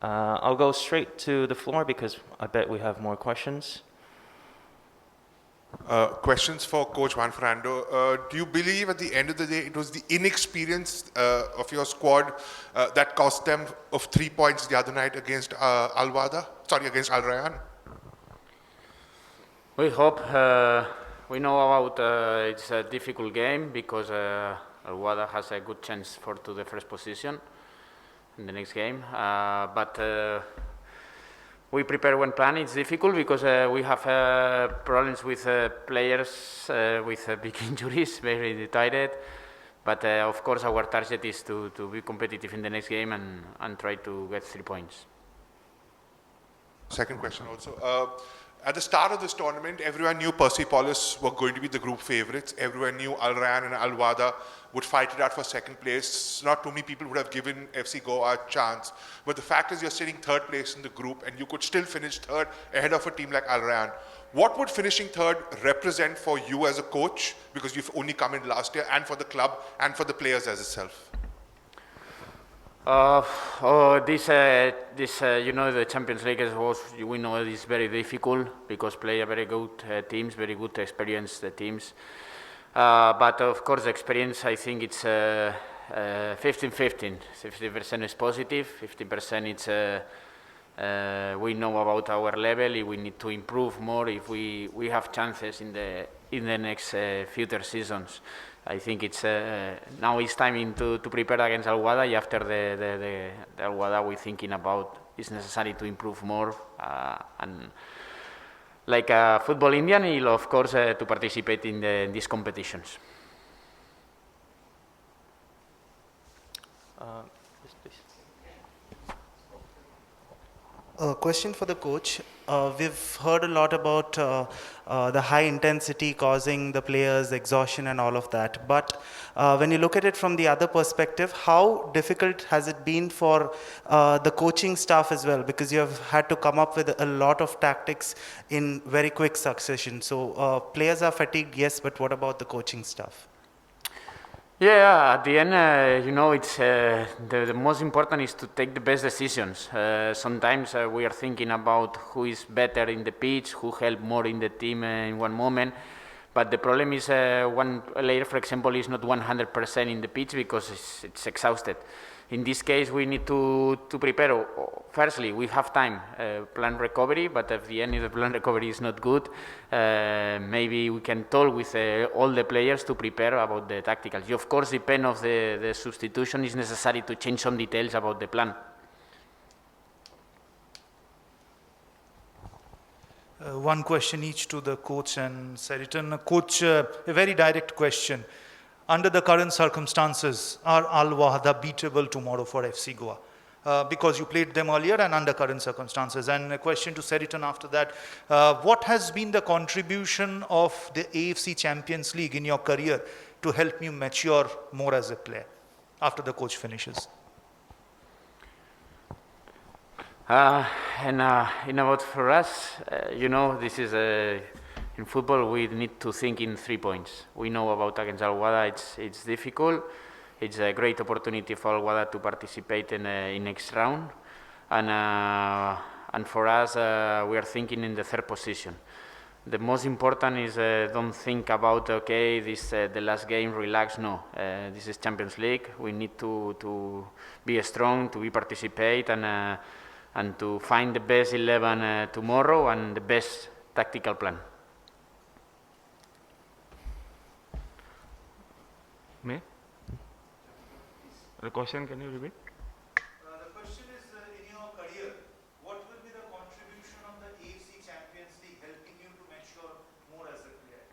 I'll go straight to the floor because I bet we have more questions. Questions for Coach Juan Fernando. Do you believe at the end of the day it was the inexperience of your squad that cost them of 3 points the other night against Al-Wahda? Sorry, against Al Rayyan? We hope. We know about it's a difficult game because Al-Wahda has a good chance to the first position in the next game. But we prepare one plan. It's difficult because we have problems with players with big injuries, very tired. But of course, our target is to be competitive in the next game and try to get 3 points. Second question also. At the start of this tournament, everyone knew Persepolis were going to be the group favorites. Everyone knew Al Rayyan and Al Wahda would fight it out for second place. Not too many people would have given FC Goa a chance. But the fact is you're sitting third place in the group and you could still finish third ahead of a team like Al Rayyan. What would finishing third represent for you as a coach? Because you've only come in last year, and for the club and for the players as itself. You know, the Champions League we know is very difficult because play a very good teams, very good experienced teams. But of course, the experience, I think it's 15-15. 50% is positive, 50% it's we know about our level. If we need to improve more, if we have chances in the next future seasons. I think it's now it's time to prepare against Al-Wahda. After the Al-Wahda, we're thinking about it's necessary to improve more and like a football Indian, of course, to participate in these competitions. Yes, please. A question for the coach. We've heard a lot about the high intensity causing the players exhaustion and all of that. But when you look at it from the other perspective, how difficult has it been for the coaching staff as well? Because you have had to come up with a lot of tactics in very quick succession. So players are fatigued, yes, but what about the coaching staff? Yeah, at the end, you know, it's the most important is to take the best decisions. Sometimes we are thinking about who is better in the pitch, who help more in the team in one moment. But the problem is one player, for example, is not 100% in the pitch because it's exhausted. In this case, we need to prepare. Firstly, we have time, plan recovery, but at the end, if the plan recovery is not good, maybe we can talk with all the players to prepare about the tacticals. You, of course, depend of the substitution is necessary to change some details about the plan. One question each to the coach and Seriton. Coach, a very direct question. Under the current circumstances, are Al-Wahda beatable tomorrow for FC Goa? Because you played them earlier and under current circumstances. And a question to Seriton after that. What has been the contribution of the AFC Champions League in your career to help you mature more as a player after the coach finishes? And about for us, you know, this is in football we need to think in 3 points. We know about against Al-Wahda, it's difficult. It's a great opportunity for Al-Wahda to participate in next round, and for us we are thinking in the third position. The most important is don't think about okay, this the last game, relax. No, this is Champions League. We need to be strong, to be participate, and to find the best 11 tomorrow and the best tactical plan. Me? The question, can you repeat? The question is, in your career, what will be the contribution of the AFC Champions League helping you to mature more as a player?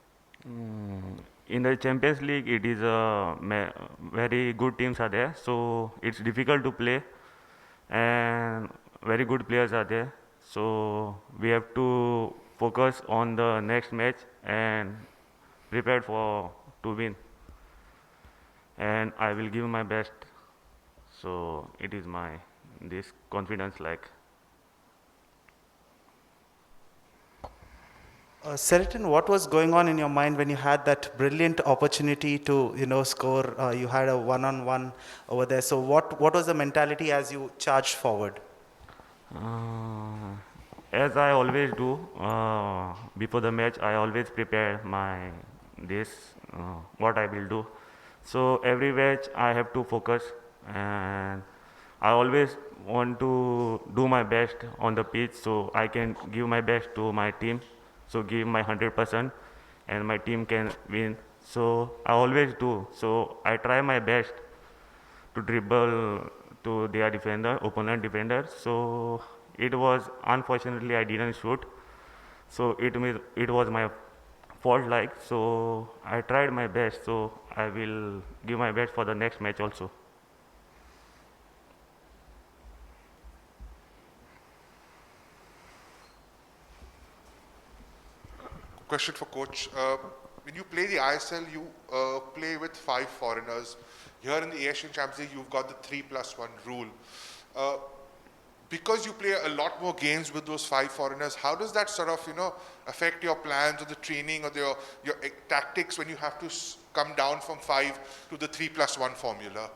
In the Champions League, it is very good teams are there, so it's difficult to play, and very good players are there. So we have to focus on the next match and prepare to win. And I will give my best. So it is this confidence like. Seriton, what was going on in your mind when you had that brilliant opportunity to, score? You had a one-on-one over there. So what was the mentality as you charged forward? As I always do, before the match, I always prepare my this what I will do. So every match I have to focus, and I always want to do my best on the pitch, so I can give my best to my team. So give my 100%, and my team can win. So I always do. So I try my best to dribble to their defender, opponent defender. So it was unfortunately I didn't shoot. So it was my fault. Like, so I tried my best. So I will give my best for the next match also. Question for coach. When you play the ISL, you play with 5 foreigners. Here in the Asian Champions League, you've got the 3+1 rule. Because you play a lot more games with those 5 foreigners, how does that sort of, affect your plans or the training or your tactics when you have to come down from 5 to the 3+1 formula?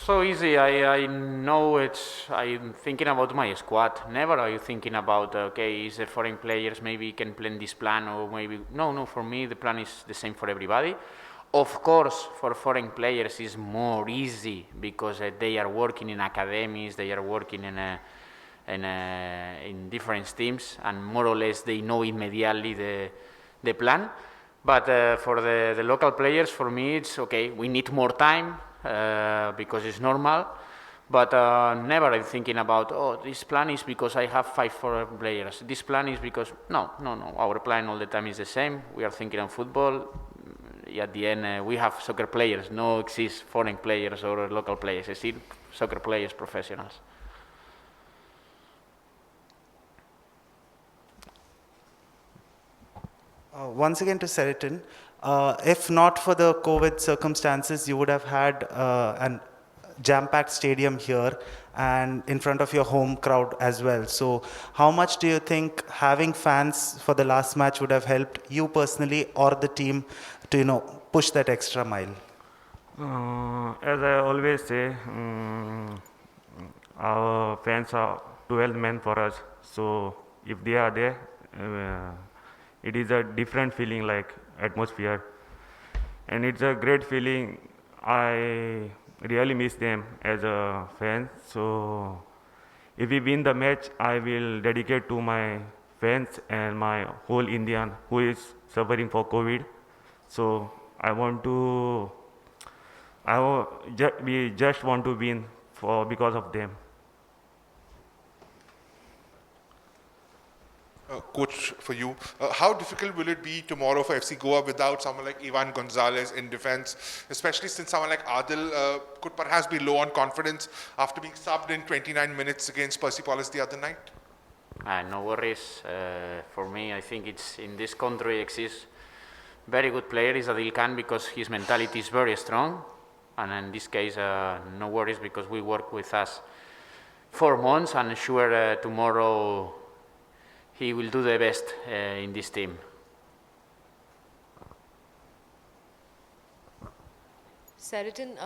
So easy. I know I'm thinking about my squad. Never are you thinking about, okay, is the foreign players maybe can plan this plan or maybe. No, for me the plan is the same for everybody. Of course, for foreign players it's more easy because they are working in academies, they are working in different teams, and more or less they know immediately the plan. But for the local players, for me it's okay. We need more time because it's normal. But never I'm thinking about, oh, this plan is because I have 5 foreign players. This plan is because, no. Our plan all the time is the same. We are thinking of football. At the end, we have soccer players. No exist foreign players or local players. It's still soccer players, professionals. Once again to Seriton, if not for the COVID circumstances, you would have had an jam-packed stadium here and in front of your home crowd as well. So how much do you think having fans for the last match would have helped you personally or the team to, push that extra mile? As I always say, our fans are 12 men for us. So if they are there, it is a different feeling, like atmosphere, and it's a great feeling. I really miss them as a fan. So if we win the match, I will dedicate to my fans and my whole Indian who is suffering for COVID. So we just want to win because of them. Coach, for you, how difficult will it be tomorrow for FC Goa without someone like Ivan Gonzalez in defense, especially since someone like Adil could perhaps be low on confidence after being subbed in 29 minutes against Persepolis the other night? No worries. For me, I think it's in this country exists very good player is Adil Khan because his mentality is very strong, and in this case, no worries because we work with us 4 months, and sure tomorrow he will do the best in this team. Seriton,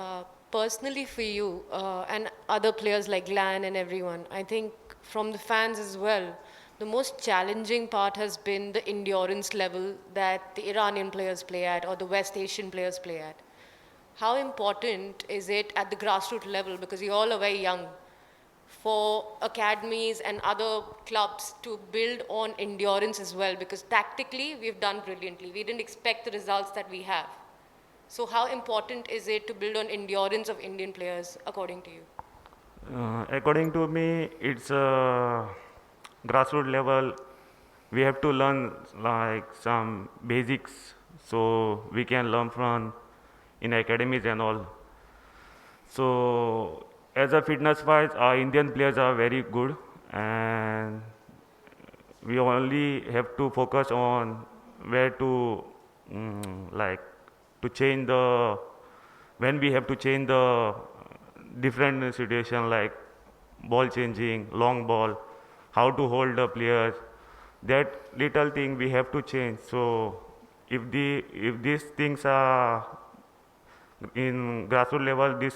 personally for you and other players like Glan and everyone, I think from the fans as well, the most challenging part has been the endurance level that the Iranian players play at or the West Asian players play at. How important is it at the grassroots level, because you all are very young, for academies and other clubs to build on endurance as well, because tactically we've done brilliantly. We didn't expect the results that we have. So how important is it to build on endurance of Indian players, according to you? According to me, it's grassroots level. We have to learn like some basics, so we can learn from in academies and all. So as a fitness wise, our Indian players are very good, and we only have to focus on where to to change the when we have to change the different situation, like ball changing, long ball, how to hold the players. That little thing we have to change. So if these things are in grassroots level,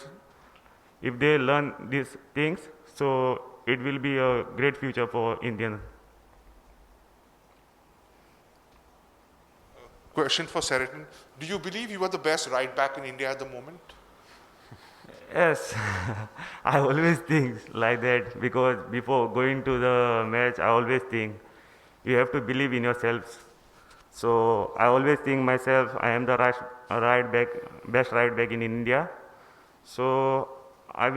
if they learn these things, So it will be a great future for Indian. Question for Seriton. Do you believe you are the best right back in India at the moment? Yes, I always think like that because before going to the match, I always think you have to believe in yourselves. So I always think myself, I am the right back, best right back in India. So I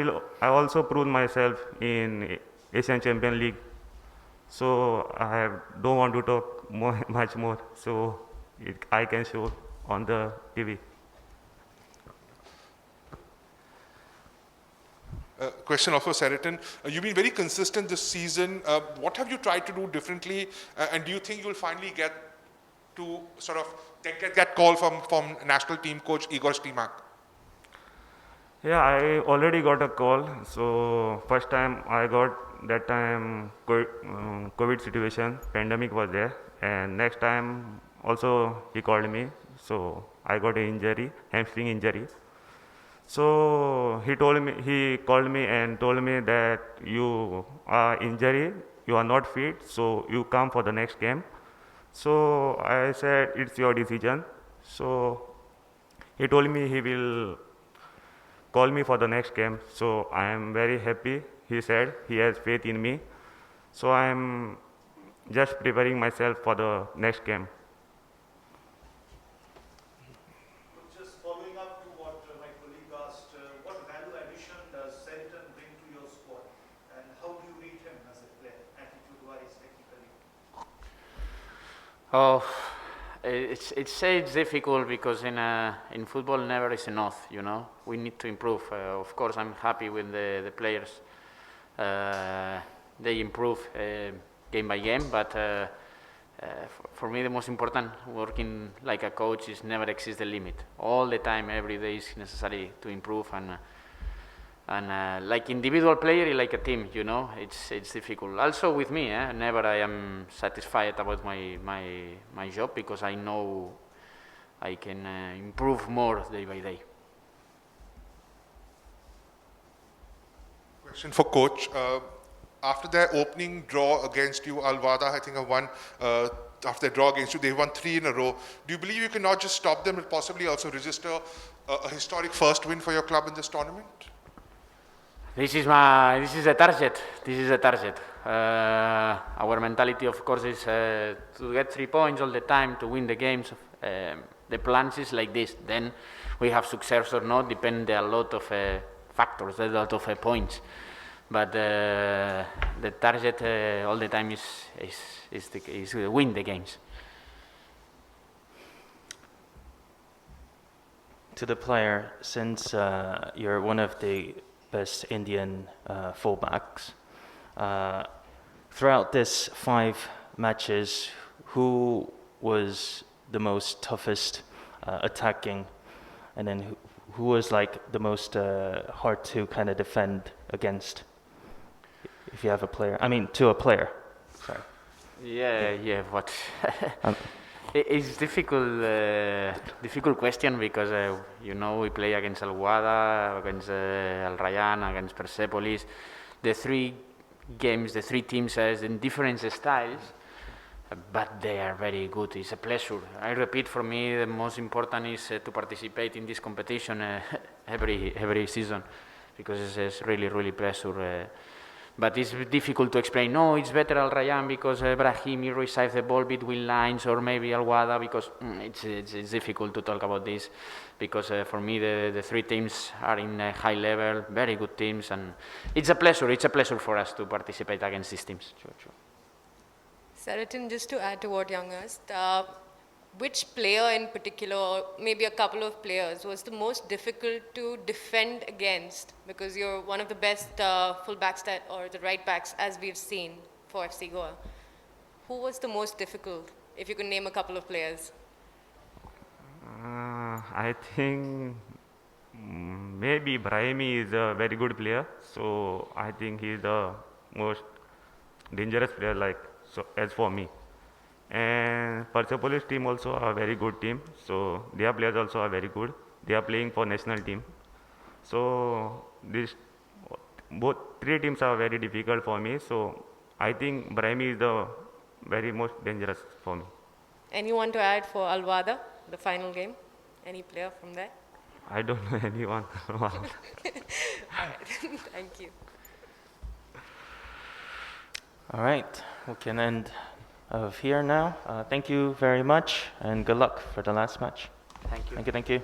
also prove myself in Asian Champion League. So don't want to talk more, much more. So I can show on the TV. Question also, Seriton. You've been very consistent this season. What have you tried to do differently? And do you think you'll finally get to sort of get that call from national team coach Igor Stimac? Yeah, I already got a call. So first time I got that time COVID situation, pandemic was there, and next time also he called me. So I got an injury, hamstring injury. So he called me and told me that you are injured, you are not fit, so you come for the next game. So I said, it's your decision. So he told me he will call me for the next game. So I am very happy. He said he has faith in me. So I am just preparing myself for the next game. Just following up to what my colleague asked, what value addition does Seriton bring to your squad, and how do you rate him as a player, attitude-wise, technically? Oh, it's difficult because in football never is enough. You know, we need to improve. Of course, I'm happy with the players. They improve game by game, but for me the most important working like a coach is never exceed the limit. All the time, every day is necessary to improve and like individual player, like a team, you know, it's difficult. Also with me, never I am satisfied about my job because I know I can improve more day by day. Question for coach. After their opening draw against you, Al-Wahda, I think, have won. After their draw against you, they won 3 in a row. Do you believe you can not just stop them, but possibly also register a historic first win for your club in this tournament? This is the target. This is the target. Our mentality, of course, is to get 3 points all the time, to win the games. The plans is like this. Then we have success or not depend a lot of factors, a lot of points. But the target all the time is to win the games. To the player, since you're one of the best Indian fullbacks, throughout this 5 matches, who was the most toughest attacking, and then who was like the most hard to kind of defend against? If you have a player, I mean, to a player. Sorry. Yeah, but it's difficult question because you know we play against Al-Wahda, against Al Rayyan, against Persepolis. The 3 games, the 3 teams in different styles, but they are very good. It's a pleasure. I repeat, for me the most important is to participate in this competition every season because it's really pleasure. But it's difficult to explain. No, it's better Al Rayyan because Brahimi receives the ball between lines, or maybe Al-Wahda because it's difficult to talk about this because for me the 3 teams are in a high level, very good teams, and it's a pleasure. It's a pleasure for us to participate against these teams. Sure. Seriton, just to add to what Young asked, which player in particular, or maybe a couple of players, was the most difficult to defend against? Because you're one of the best fullbacks or the right backs, as we've seen for FC Goa. Who was the most difficult, if you could name a couple of players? I think maybe Brahimi is a very good player. So I think he's the most dangerous player, as for me. And Persepolis team also a very good team, so their players also are very good. They are playing for national team. So both three teams are very difficult for me. So I think Brahimi is the very most dangerous for me. Anyone to add for Al-Wahda, the final game? Any player from there? I don't know anyone. All right. Thank you. All right, we can end here now. Thank you very much, and good luck for the last match. Thank you. Thank you.